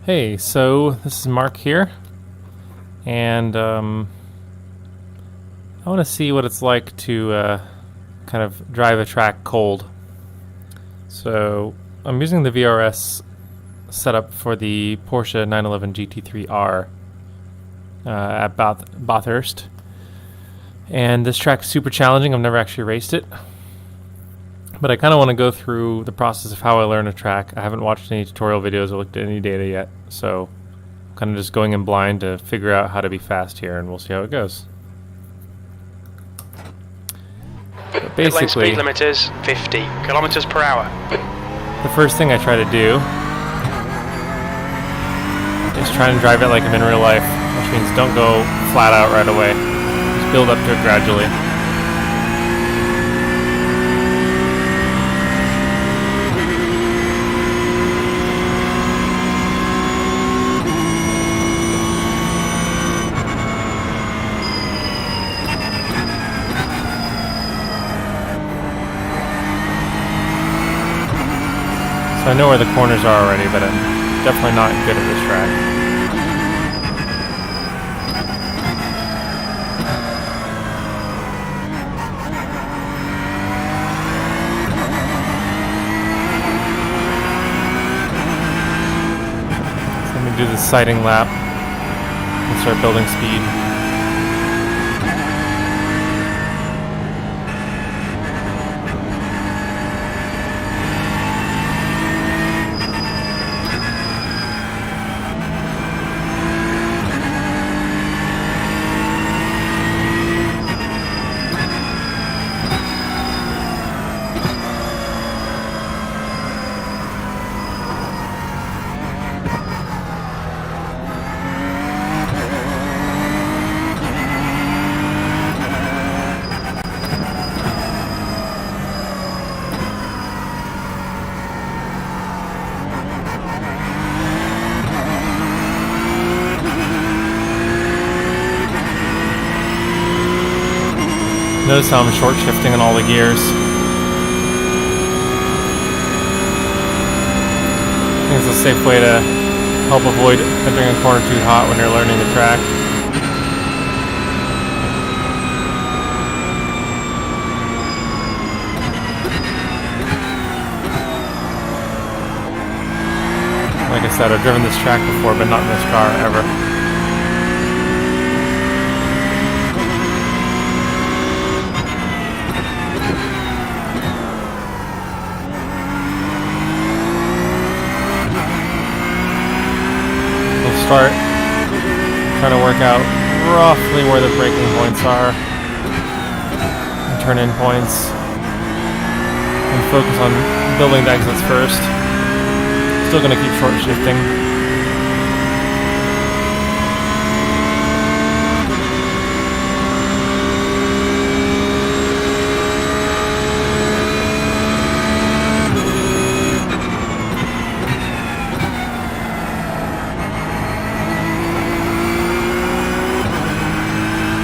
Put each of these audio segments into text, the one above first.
Hey, so this is Mark here, and I want to see what it's like to kind of drive a track cold. So I'm using the VRS setup for the Porsche 911 GT3R at Bathurst, and this track is super challenging. I've never actually raced it, but I kind of want to go through the process of how I learn a track. I haven't watched any tutorial videos or looked at any data yet, so I'm kind of just going in blind to figure out how to be fast here, and we'll see how it goes. But Pit lane basically, speed limit is 50 kilometers per hour. the first thing I try to do is try and drive it like I'm in real life, which means don't go flat out right away. Just build up to it gradually. So I know where the corners are already, but I'm definitely not good at this track. So let me do the sighting lap and start building speed. Notice how I'm short shifting on all the gears. I think it's a safe way to help avoid entering a corner too hot when you're learning the track. Like I said, I've driven this track before, but not in this car ever. Start trying to work out roughly where the braking points are and turn-in points, and focus on building the exits first. Still going to keep short shifting.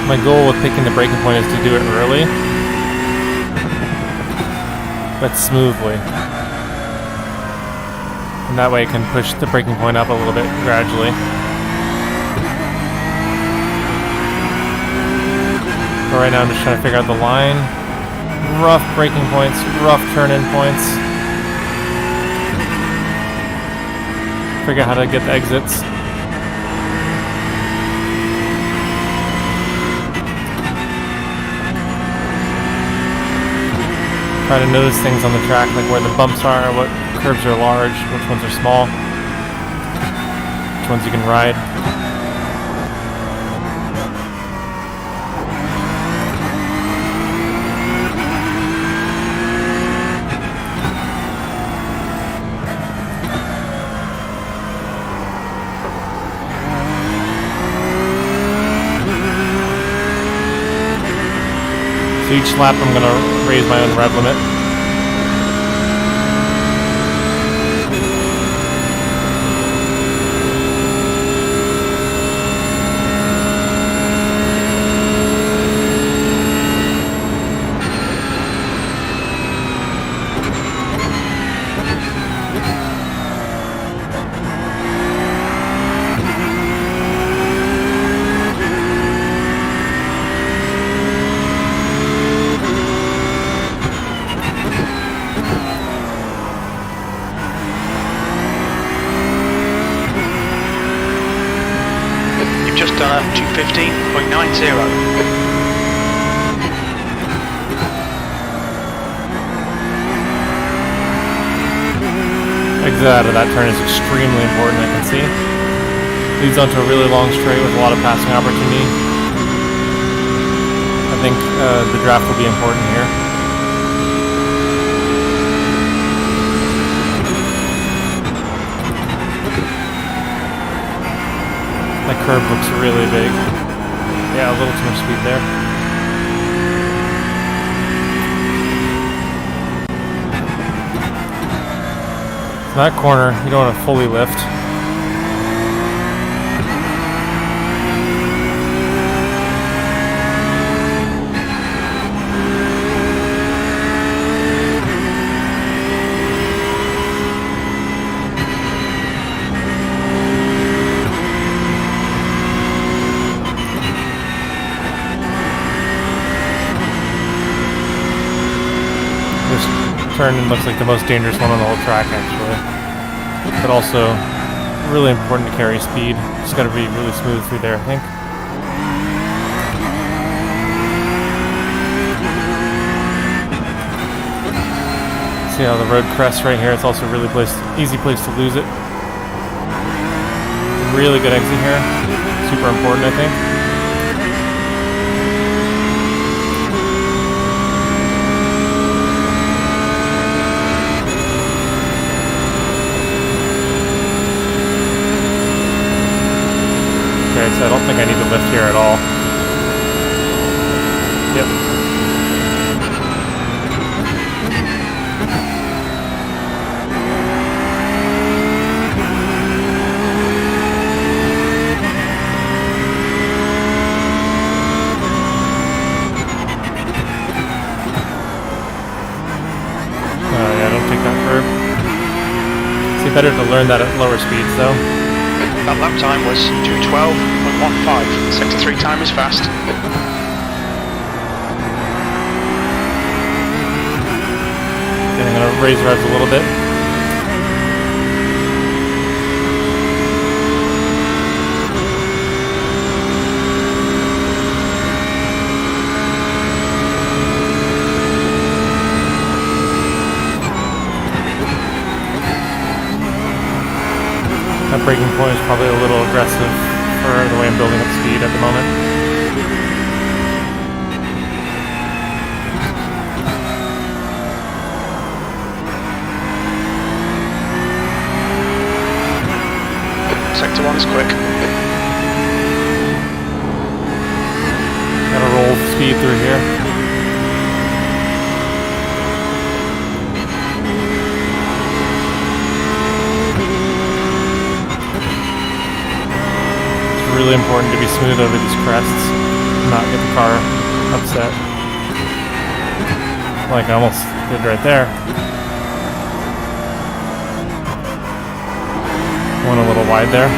My goal with picking the braking point is to do it early, but smoothly. And that way I can push the braking point up a little bit gradually. But right now I'm just trying to figure out the line. Rough braking points, rough turn-in points. Figure out how to get the exits. Try to notice things on the track, like where the bumps are, what curves are large, which ones are small, which ones you can ride. So each lap I'm going to raise my own rev limit. just done a 2:15.90. Exit out of that turn is extremely important, I can see. Leads onto a really long straight with a lot of passing opportunity. I think the draft will be important here. That curve looks really big. Yeah, a little too much speed there. In that corner, you don't want to fully lift. This turn looks like the most dangerous one on the whole track, actually. But also really important to carry speed. Just got to be really smooth through there, I think. See how the road crests right here? It's also a really easy place to lose it. Really good exit here. Super important, I think. Okay, so I don't think I need to lift here at all. Yep. Yeah, don't take that curve. It's better to learn that at lower speeds, though. That lap time was 2:12.15. Sector 3 time is fast. Okay, I'm gonna raise revs a little bit. That braking point is probably a little aggressive for the way I'm building up speed at the moment. Sector 1 is quick. Gotta roll speed through here. Really important to be smooth over these crests, not get the car upset. Like I almost did right there. Went a little wide there.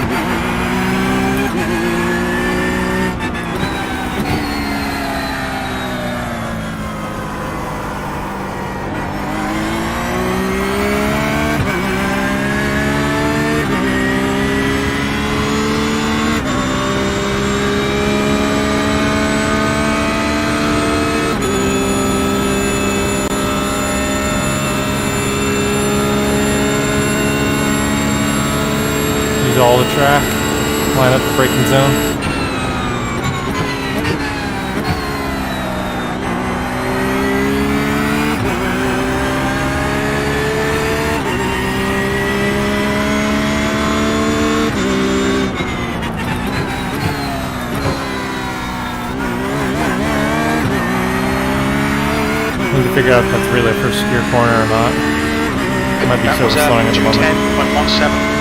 All the track, line up the braking zone. Need to figure out if that's really a first gear corner or not. It might be That sort was of slowing at the moment. 2:10.17.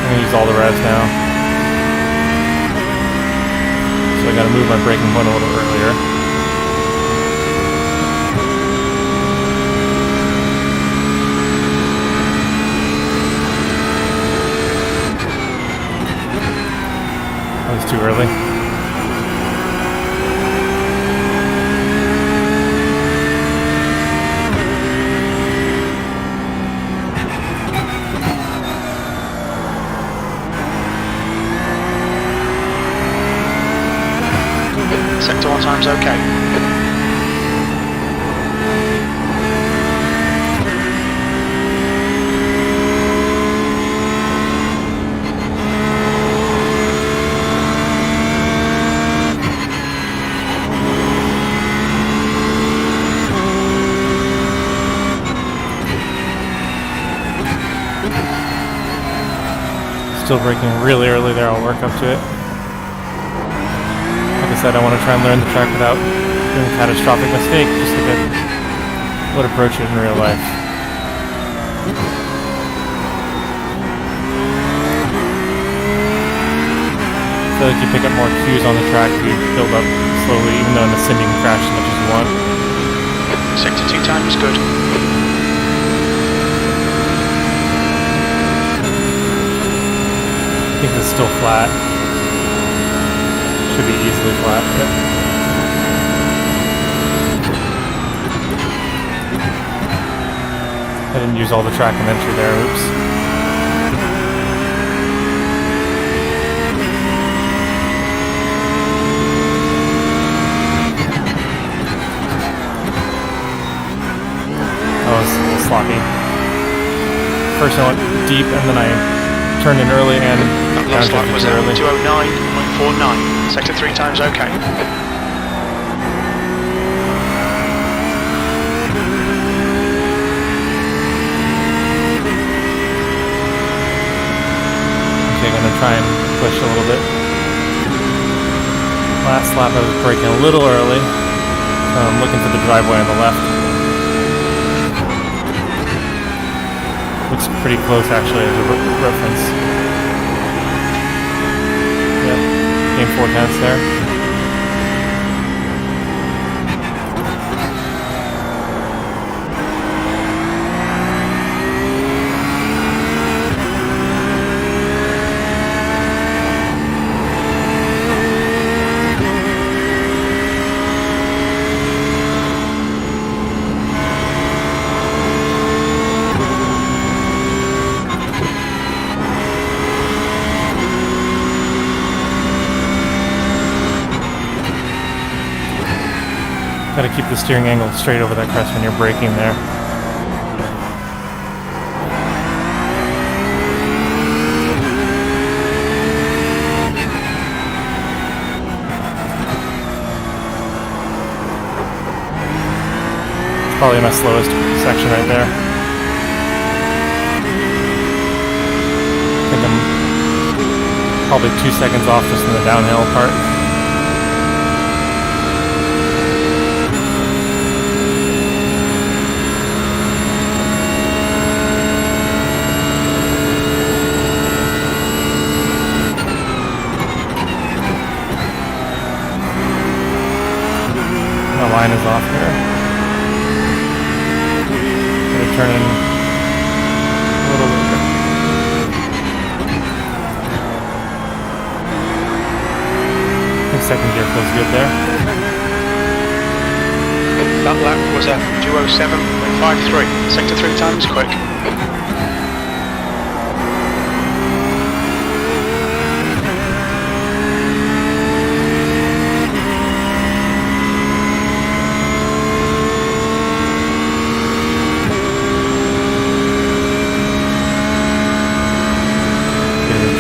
I'm gonna use all the revs now. So I gotta move my braking point a little earlier. That was too early. time's okay. Still braking really early there, I'll work up to it. Like I said, I want to try and learn the track without doing a catastrophic mistake, just like I would approach it in real life. I feel like you pick up more cues on the track if you build up slowly, even though in the sim you can crash as much as you want. Sector 2 time is good. I think it's still flat. Should be easily flat. Yep. I didn't use all the track and entry there, oops. That was a little sloppy. First I went deep and then I turned in early and That last lap was early. 209.49. Sector 3 time's okay. Okay, gonna try and push a little bit. Last lap I was braking a little early. So I'm looking for the driveway on the left. Looks pretty close actually as a reference. Yep, game 4 counts there. Gotta keep the steering angle straight over that crest when you're braking there. It's probably my slowest section right there. I think I'm probably 2 seconds off just in the downhill part. Line is off here. Gonna turn in a little bit. I think second gear feels good there. That lap was a 207.53. Sector 3 time's quick.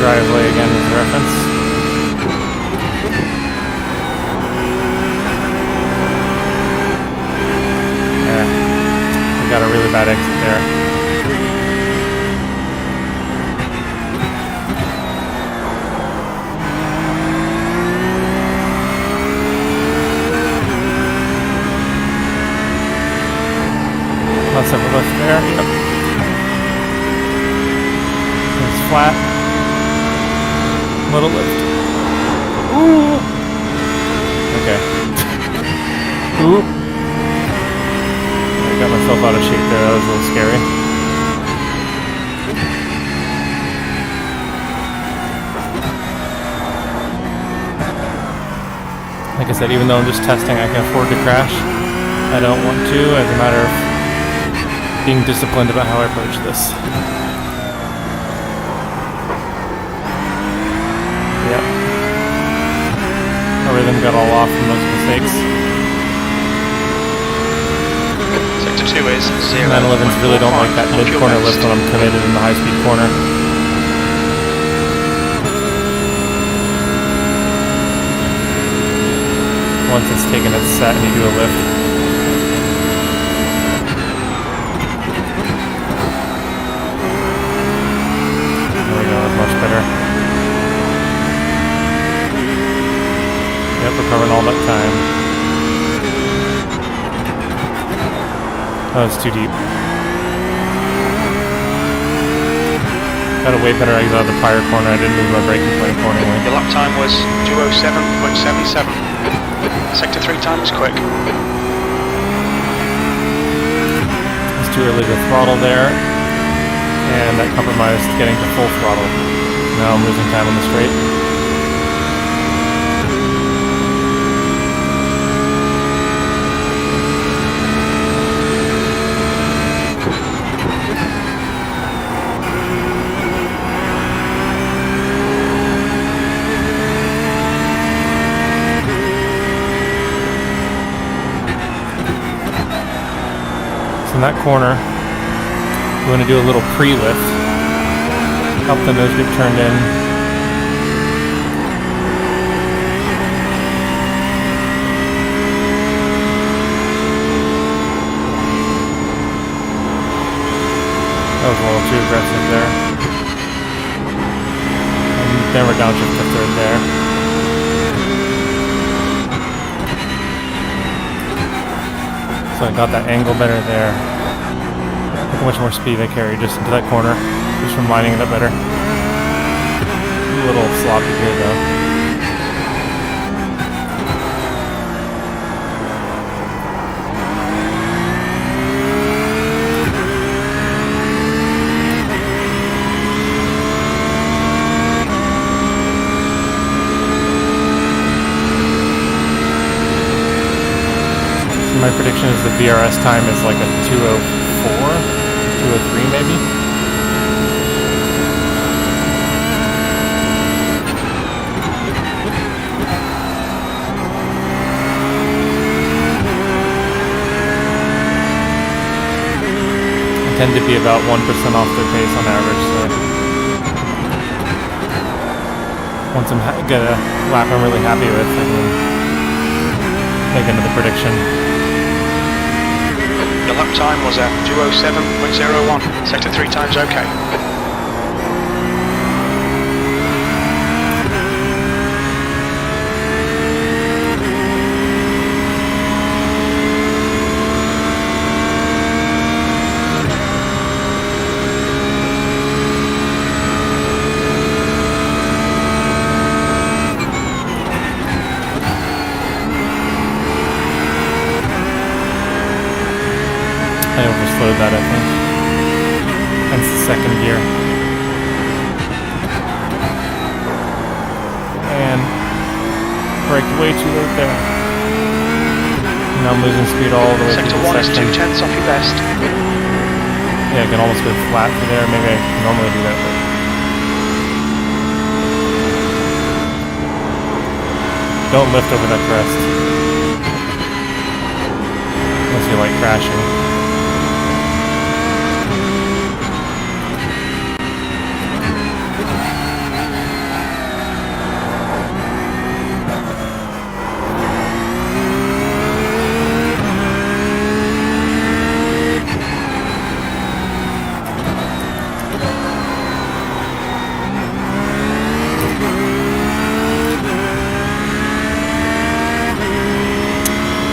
Driveway again as a reference. Yeah, I got a really bad exit there. Let's have a lift there. Yep. It's flat. Little lift. Ooh. Okay. Ooh. I got myself out of shape there. That was a little scary. Like I said, even though I'm just testing, I can afford to crash. I don't want to, as a matter of being disciplined about how I approach this. Yep. Our rhythm got all off from those mistakes. Sector 2 is 0. 911s really don't like that mid-corner lift when I'm committed in the high-speed corner. Once it's taken its set and you do a lift. There we go, that's much better. Yep, recovering all that time. That was too deep. Got a way better exit out of the prior corner. I didn't lose my braking point accordingly. Your lap time was 2:07.77. Sector 3 time was quick. It's too early to throttle there, and that compromised getting to full throttle. Now I'm losing time on the straight. In that corner, we're going to do a little pre-lift. Help the nose get turned in. That was a little too aggressive there. And then we're downshift to third there. So I got that angle better there. Look how much more speed I carry just into that corner, just from lining it up better. A little sloppy here though. My prediction is the VRS time is like a 2:04, 2:03 maybe. I tend to be about 1% off their pace on average, so once I get a lap I'm really happy with, I can make another prediction. Your lap time was at 2:07.01. Sector 3 time's okay. I overslowed that, I think. Hence the second gear. And braked way too late there. Now I'm losing speed all the way Sector through 1 the is section. 2/10 off your best. Yeah, I can almost go flat through there. Maybe I normally do that, but don't lift over that crest. Unless you like crashing.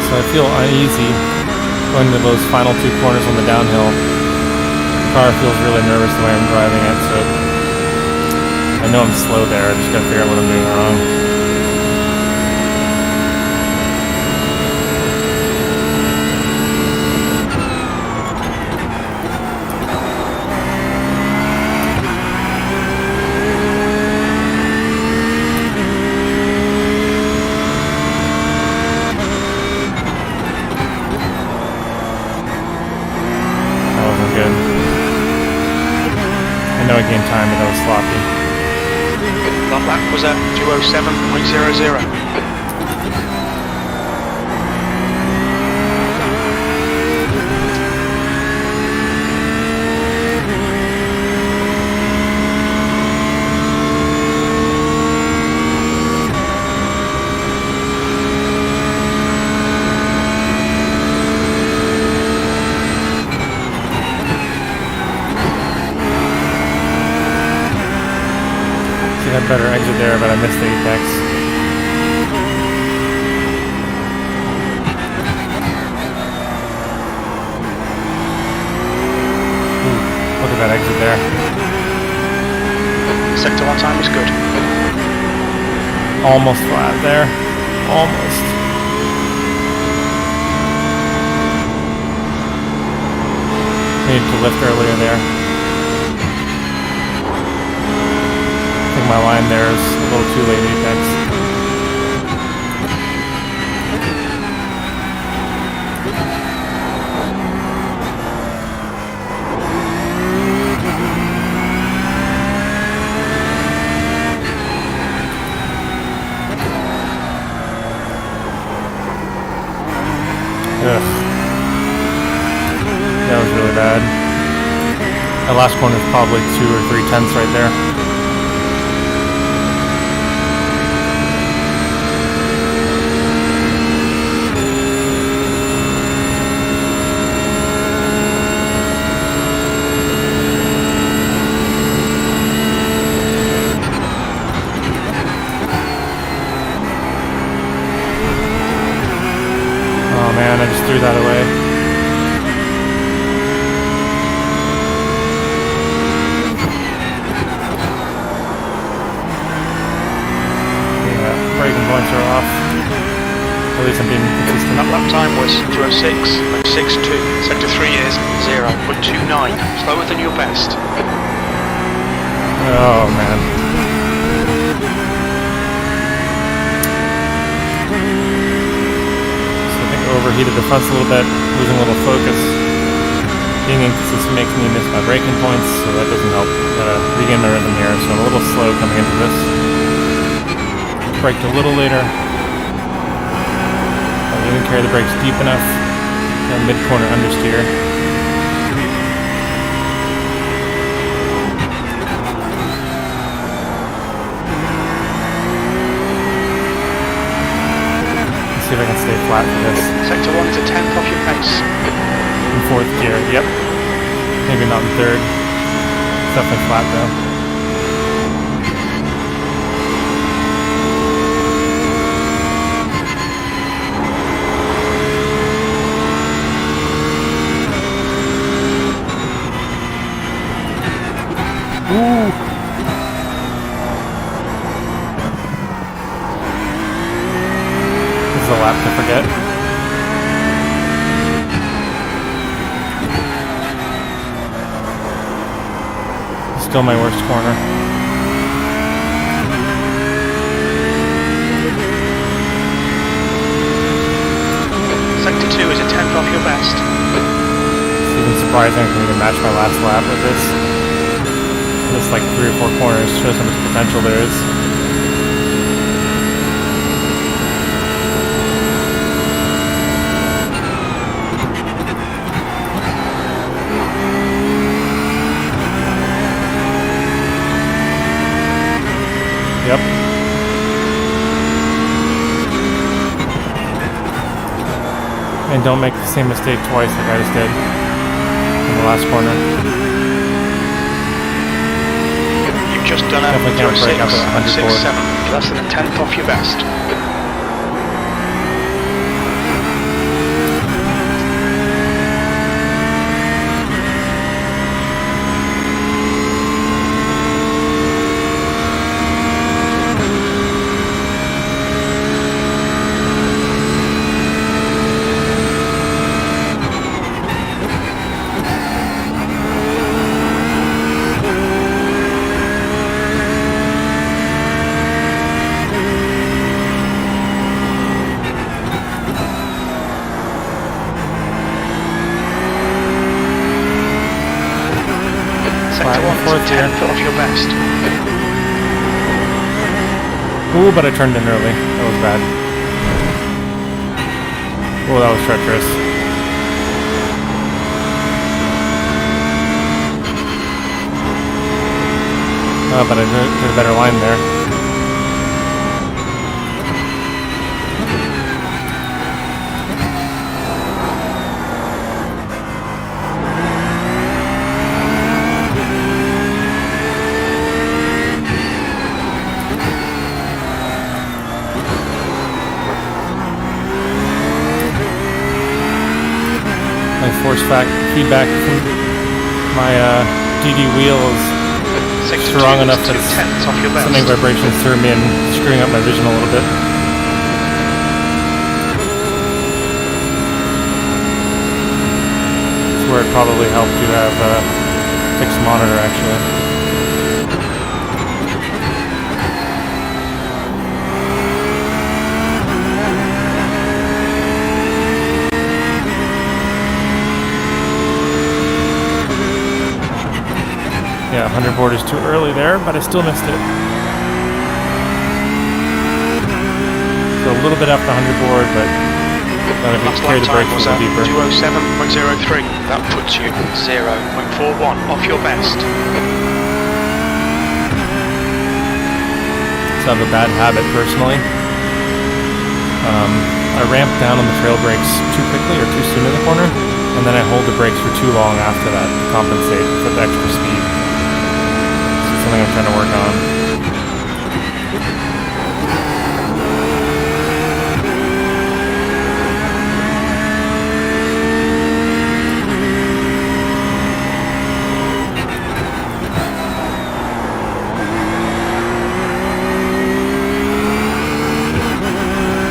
So I feel uneasy going to those final two corners on the downhill. The car feels really nervous the way I'm driving it, so I know I'm slow there. I just gotta figure out what I'm doing wrong. I know I gained time, but that was sloppy. That lap was at 2:07.00. Better exit there, but I missed the apex. Ooh, look at that exit there. Sector 1 time was good. Almost flat there. Almost. Needed to lift earlier there. I think my line there is a little too late apex. Ugh. That was really bad. That last corner is probably 2 or 3 tenths right there. Oh man, I just threw that away. Braking points are off. At least I'm being consistent. That lap time was 2:06.62. Sector 3 is 0.29. Slower than your best. Oh man. So I think I overheated the fronts a little bit, losing a little focus. Being inconsistent makes me miss my braking points, so that doesn't help. Gotta regain my rhythm here, so I'm a little slow coming into this. Braked a little later. I didn't carry the brakes deep enough. Mid-corner understeer. Let's see if I can stay flat for this. Sector 1 is a tenth off your pace. In 4th gear, yep. Maybe not in 3rd. It's definitely flat though. Ooh. This is a lap to forget. Still my worst corner. Sector 2 is a tenth off your best. It's even surprising for me to match my last lap with this. Just like 3 or 4 corners shows how much potential there is. Yep. And don't make the same mistake twice like I just did in the last corner. Just done a Definitely can't break up at 100 board. 6.7, less than a tenth off your best. Sector 1 is a tenth off your best. Ooh, but I turned in early. That was bad. Oh, that was treacherous. Oh, but I did a better line there. feedback from my DD wheels strong enough that sending vibrations through me and screwing up my vision a little bit. It's where it probably helped to have a fixed monitor, actually. Yeah, 100 board is too early there, but I still missed it. So a little bit after 100 board, but then if you carry the brakes a little deeper. 207.03. That puts you 0.41 off your best. So I have a bad habit personally. I ramp down on the trail brakes too quickly or too soon in the corner, and then I hold the brakes for too long after that to compensate for the extra speed. Something I'm trying to work on.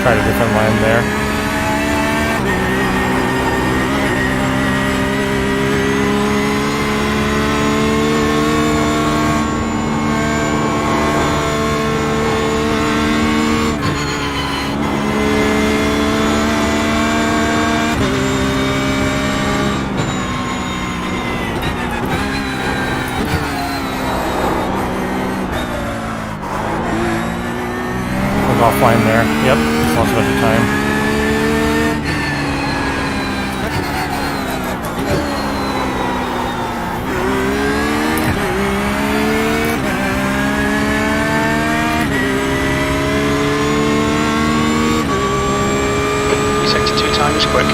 Tried a different line there. Offline there. Yep, lost a bunch of time. Sector 2 time is quick.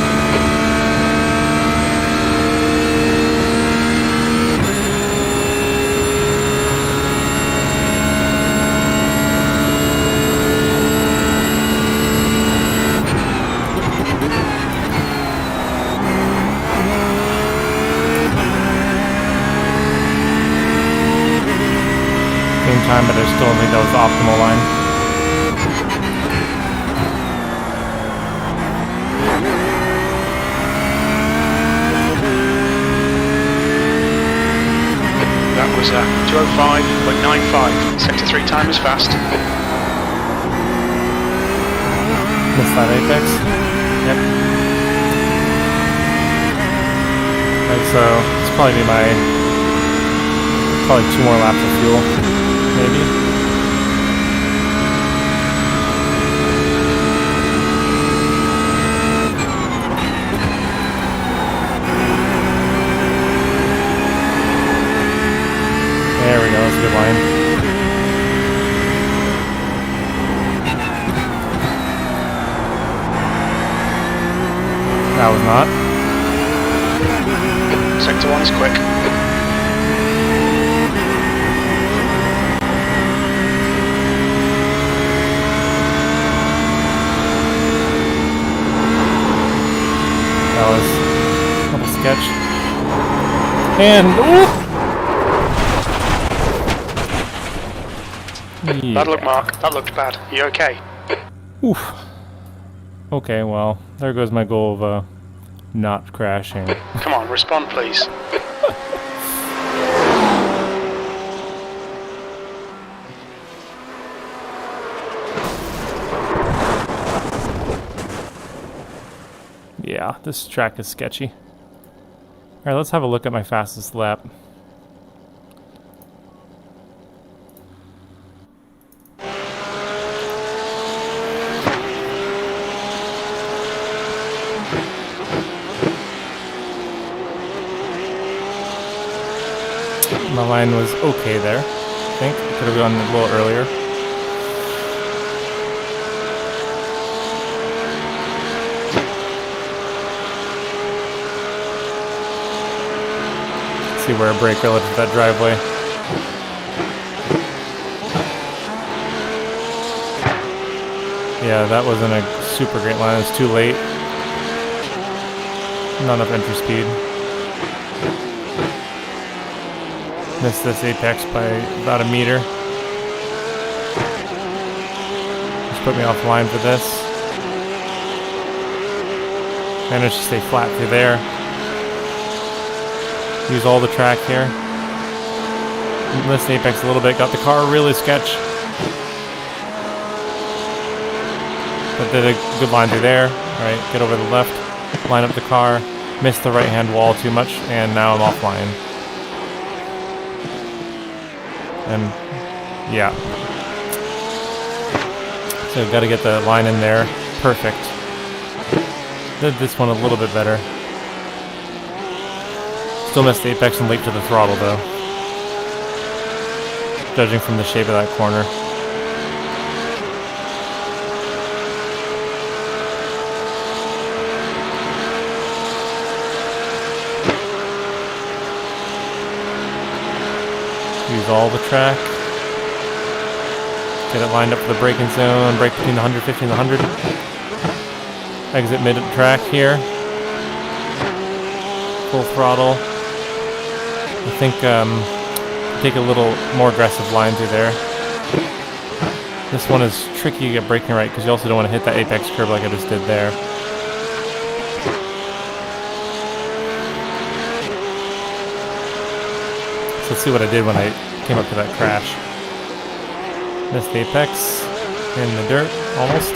Time, but I still don't think that was the optimal line. That was 205.95. Sector 3 time is fast. Missed that apex. Yep. Right, so it's probably be probably 2 more laps of fuel. Maybe. There we go, that's a good line. That was not. Sector 1 is quick. That was a little sketch. And Bad luck, Mark. That looked bad. Are you okay? Oof. Okay, well, there goes my goal of not crashing. Come on, respond, please. Yeah, this track is sketchy. Alright, let's have a look at my fastest lap. My line was okay there, I think. Could have gone a little earlier. See where I brake relative to that driveway. Yeah, that wasn't a super great line. It was too late. Not enough entry speed. Missed this apex by about a meter. Just put me offline for this. Managed to stay flat through there. Use all the track here. Missed the apex a little bit. Got the car really sketch. But did a good line through there. Alright, get over the left. Line up the car. Missed the right hand wall too much. And now I'm offline. And yeah. So got to get the line in there. Perfect. Did this one a little bit better. Still missed the apex and leaped to the throttle though. Judging from the shape of that corner. Use all the track. Get it lined up for the braking zone. Brake between the 150 and the 100. Exit mid-track here. Full throttle. I think take a little more aggressive line through there. This one is tricky to get braking right because you also don't want to hit that apex curb like I just did there. So let's see what I did when I came up to that crash. Missed the apex in the dirt, almost.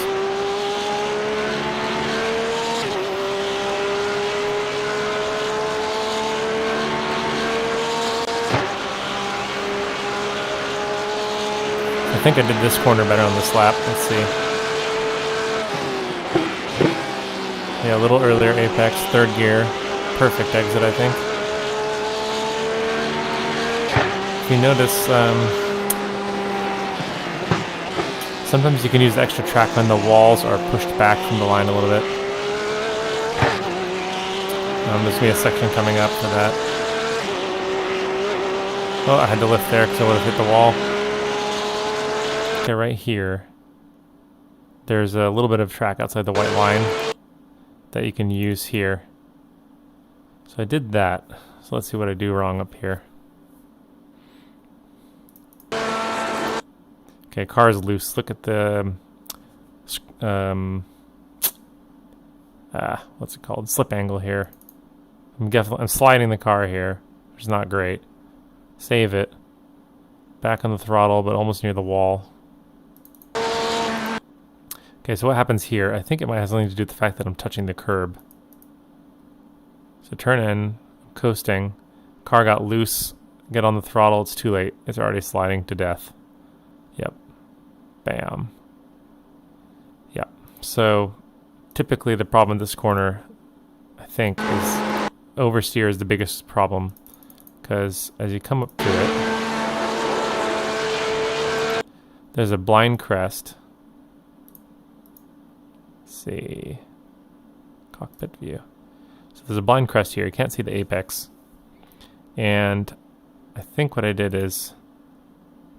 I think I did this corner better on this lap. Let's see. Yeah, a little earlier apex, third gear. Perfect exit, I think. If you notice, sometimes you can use the extra track when the walls are pushed back from the line a little bit. There's going to be a section coming up for that. Oh, I had to lift there because I would have hit the wall. Okay, right here, there's a little bit of track outside the white line that you can use here. So I did that. So let's see what I do wrong up here. Okay, car is loose. Look at the, what's it called? Slip angle here. I'm sliding the car here, which is not great. Save it. Back on the throttle, but almost near the wall. Okay, so what happens here? I think it might have something to do with the fact that I'm touching the curb. So turn in, coasting. Car got loose. Get on the throttle. It's too late. It's already sliding to death. Yep. Bam. Yep. So typically the problem in this corner, I think, is oversteer is the biggest problem. Because as you come up to it, there's a blind crest. Let's see. Cockpit view. So there's a blind crest here. You can't see the apex. And I think what I did is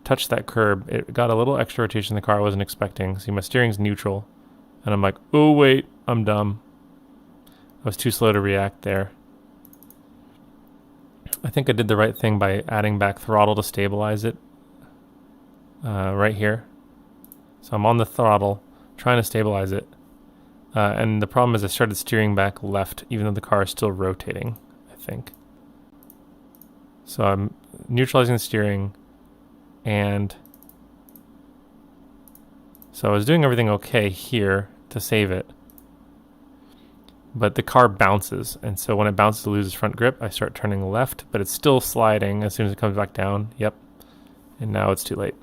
touch that curb. It got a little extra rotation the car I wasn't expecting. See, my steering's neutral. And I'm like, oh wait, I'm dumb. I was too slow to react there. I think I did the right thing by adding back throttle to stabilize it. Right here. So I'm on the throttle, trying to stabilize it. And the problem is I started steering back left, even though the car is still rotating, I think. So I'm neutralizing the steering, and so I was doing everything okay here to save it. But the car bounces, and so when it bounces to lose its front grip, I start turning left, but it's still sliding as soon as it comes back down. Yep. And now it's too late.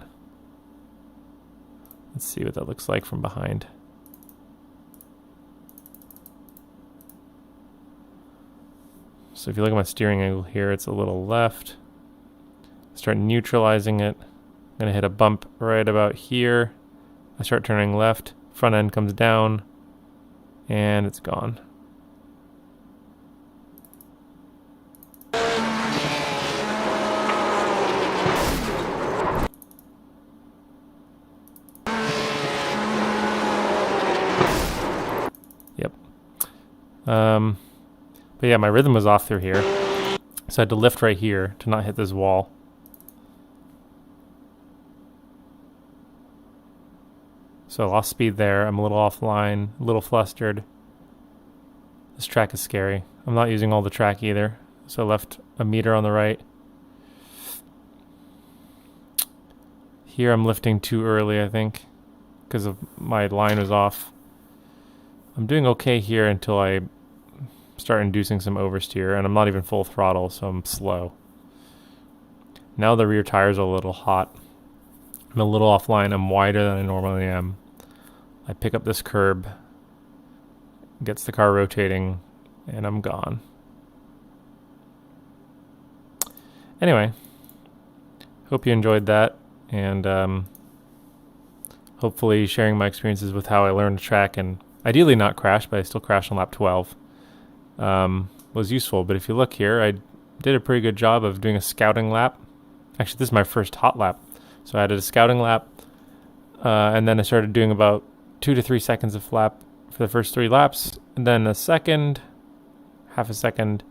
Let's see what that looks like from behind. So if you look at my steering angle here, it's a little left. Start neutralizing it. I'm going to hit a bump right about here. I start turning left. Front end comes down. And it's gone. Yep. But yeah, my rhythm was off through here. So I had to lift right here to not hit this wall. So I lost speed there. I'm a little offline, a little flustered. This track is scary. I'm not using all the track either. So I left a meter on the right. Here I'm lifting too early, I think, because of my line was off. I'm doing okay here until I start inducing some oversteer, and I'm not even full throttle, so I'm slow. Now the rear tires are a little hot. I'm a little offline. I'm wider than I normally am. I pick up this curb, gets the car rotating, and I'm gone. Anyway, hope you enjoyed that, and hopefully sharing my experiences with how I learned to track and ideally not crash, but I still crashed on lap 12, was useful. But if you look here, I did a pretty good job of doing a scouting lap. Actually, this is my first hot lap. So I did a scouting lap, and then I started doing about 2 to 3 seconds of lap for the first 3 laps, and then a second, half a second.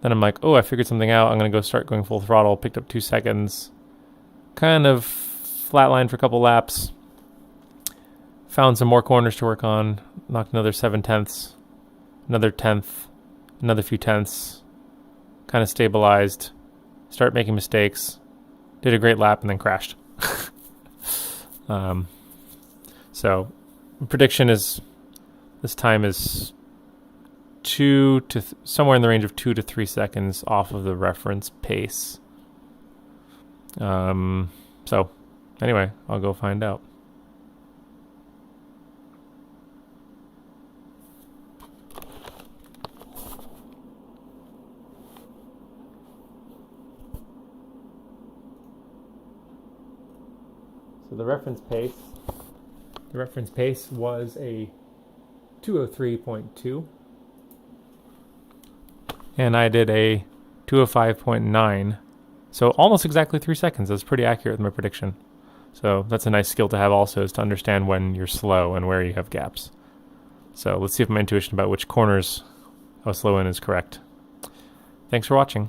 Then I'm like, oh, I figured something out. I'm going to go start going full throttle. Picked up 2 seconds. Kind of flatlined for a couple laps. Found some more corners to work on. Knocked another 7/10, another 10th, another few tenths. Kind of stabilized. Start making mistakes. Did a great lap and then crashed. So prediction is this time is somewhere in the range of 2 to 3 seconds off of the reference pace. So anyway, I'll go find out. So the reference pace was a 203.2, and I did a 205.9, so almost exactly 3 seconds. That's pretty accurate with my prediction. So that's a nice skill to have also, is to understand when you're slow and where you have gaps. So let's see if my intuition about which corners I was slow in is correct. Thanks for watching.